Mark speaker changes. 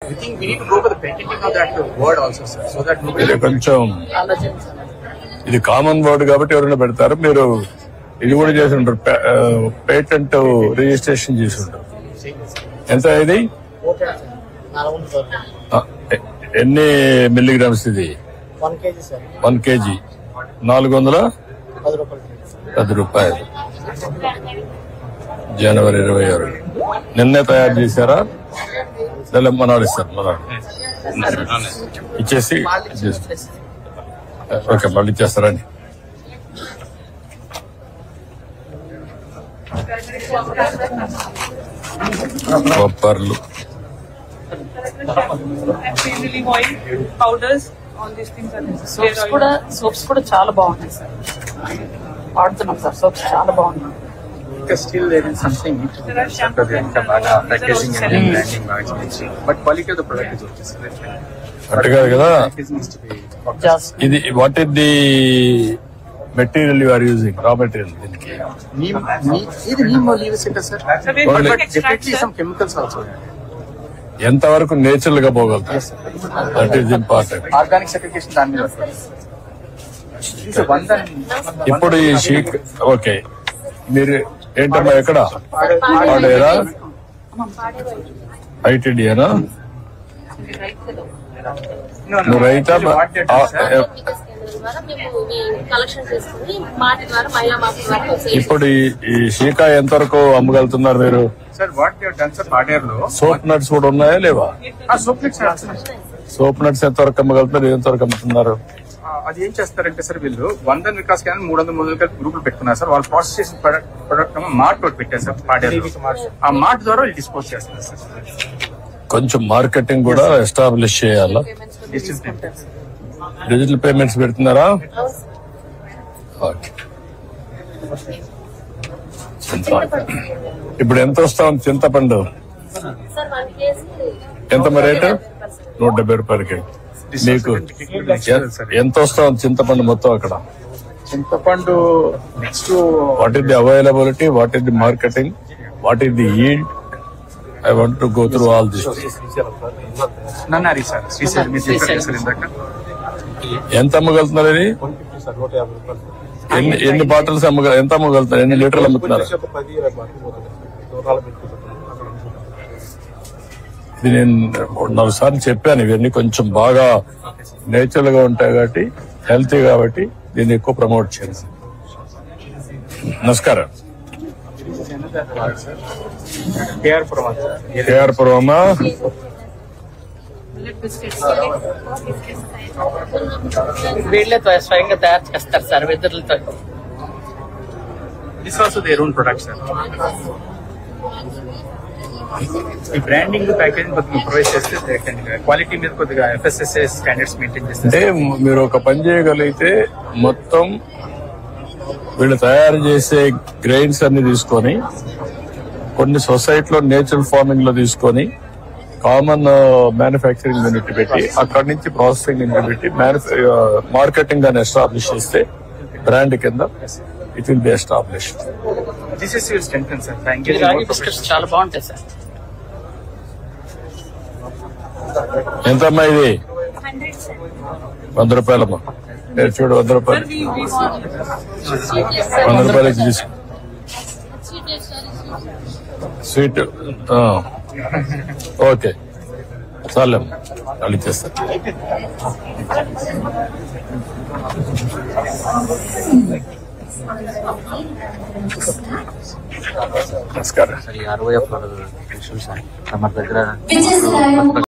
Speaker 1: I think we need to go for the patenting of that word also, sir, so that
Speaker 2: ఇది కొంచెం ఇది common word కాబట్టి ఎవరైనా పెడతారు. మీరు ఇది కూడా చేసి ఉంటారు, పేటెంట్ రిజిస్ట్రేషన్ చేసి ఉంటారు. ఎంత ఇది? ఎన్ని మిల్లీగ్రామ్స్ ఇది? 1 kg 410 రూపాయలు. జనవరి 26 నిన్నే తయారు చేశారా? మనాడు ఇస్తారు, మనాడు ఇచ్చేసి ఓకే మళ్ళీ ఇచ్చేస్తారండి. బొప్పర్లు
Speaker 3: సోప్స్ కూడా చాలా బాగున్నాయి సార్, వాడుతున్నాం సార్. సోప్స్ చాలా బాగున్నాయి.
Speaker 1: still there is something need to be done. Packaging and branding but quality of the product is okay, sir.
Speaker 2: అట్టు కాదు కదా. ఇది what is the material you are using? Raw material దీనికి
Speaker 1: ఇది neem leaves ఇంట sir, but definitely some chemicals also.
Speaker 2: ఎంత వరకు natural గా పోగలుగుతారు? That is important.
Speaker 1: Organic certification దాని మీద
Speaker 2: ఇప్పుడు ఈ షీక్ ఓకే. మీరు ఏంటమ్మా ఎక్కడ పాడేరా? ఐటీడీనా? నువ్వు రైతా? ఇప్పుడు ఈ షీకా ఎంత వరకు అమ్మగలుగుతున్నారు మీరు? సోప్ నట్స్ కూడా ఉన్నాయా లేవా? సోప్ నట్స్ ఎంత వరకు అమ్మగలుగుతున్నారు, ఎంత వరకు అమ్ముతున్నారు?
Speaker 1: అది ఏం చేస్తారంటే సార్, వీళ్ళు 100 వికాస్ కానీ 300 కలిపి గ్రూపులు పెట్టుకున్నారు సార్. వాళ్ళు ప్రాసెస్ చేసిన ప్రొడక్ట్ మార్ట్ ఒకటి పెట్టారు సార్, ఆ మార్ట్ ద్వారా వాళ్ళు డిస్పోజ్ చేస్తారు సార్.
Speaker 2: కొంచెం మార్కెటింగ్ కూడా ఎస్టాబ్లిష్ చేయాలా? డిజిటల్ పేమెంట్స్ పెడుతున్నారా? ఓకే. ఇప్పుడు ఎంత వస్తా ఉంది చింతపండు? ఎంత మరి రేటు? 170 రూపాయలకి. మీకు ఎంత వస్తా ఉంది చింతపండు మొత్తం అక్కడ?
Speaker 1: చింతపండు next
Speaker 2: what is the availability, what is the marketing, what is the yield? I want to go through all this.
Speaker 1: నన్నారి సార్, శ్రీశైలం మీరు చెప్పారు సార్ ఇందాక.
Speaker 2: ఎంత అమ్మగలుగుతున్నారు ఇది? ఎన్ని బాటిల్స్ ఎంత అమ్మగలుగుతారు? ఎన్ని లీటర్లు అమ్ముతున్నారు? ఇది నేను 4 సార్లు చెప్పాను. ఇవన్నీ కొంచెం బాగా నేచురల్ గా ఉంటాయి కాబట్టి, హెల్తీ కాబట్టి దీన్ని ఎక్కువ ప్రమోట్ చేయాలి. నమస్కారం. కేఆర్ పురమా?
Speaker 3: వీళ్ళతో స్వయంగా తయారు చేస్తారు సార్, వెదురులతో.
Speaker 1: This also their own product sir. ఈ బ్రాండింగ్ ప్యాకేజింగ్ కొద్దిగా ప్రొవైడ్ చేస్తే క్వాలిటీ మీద కొద్దిగా FSSAI స్టాండర్డ్స్ మెయింటైన్ చేస్తే.
Speaker 2: అంటే మీరు ఒక పని చేయగలిగితే మొత్తం వీళ్ళు తయారు చేసే గ్రెయిన్స్ అన్ని తీసుకొని కొన్ని సొసైటీలో నేచురల్ ఫార్మింగ్ లో తీసుకొని కామన్ మ్యానుఫ్యాక్చరింగ్ యూనిట్ పెట్టి అక్కడి నుంచి ప్రాసెసింగ్ యూనిట్ పెట్టి మార్కెటింగ్ అని ఎస్టాబ్లిష్ చేస్తే బ్రాండ్ కింద ఇట్ విల్ బి ఎస్టాబ్లిష్.
Speaker 3: చాలా బాగుంటాయి సార్.
Speaker 2: ఎంతమ్మా ఇది? 100 రూపాయలమ్మా. చూడు 100 రూపాయలు, 100 రూపాయలకి తీసుకో. స్వీట్ ఓకే చాలేమ్మా, వాళ్ళు ఇచ్చేస్తారు. నమస్కారం.
Speaker 4: ROF తమ దగ్గర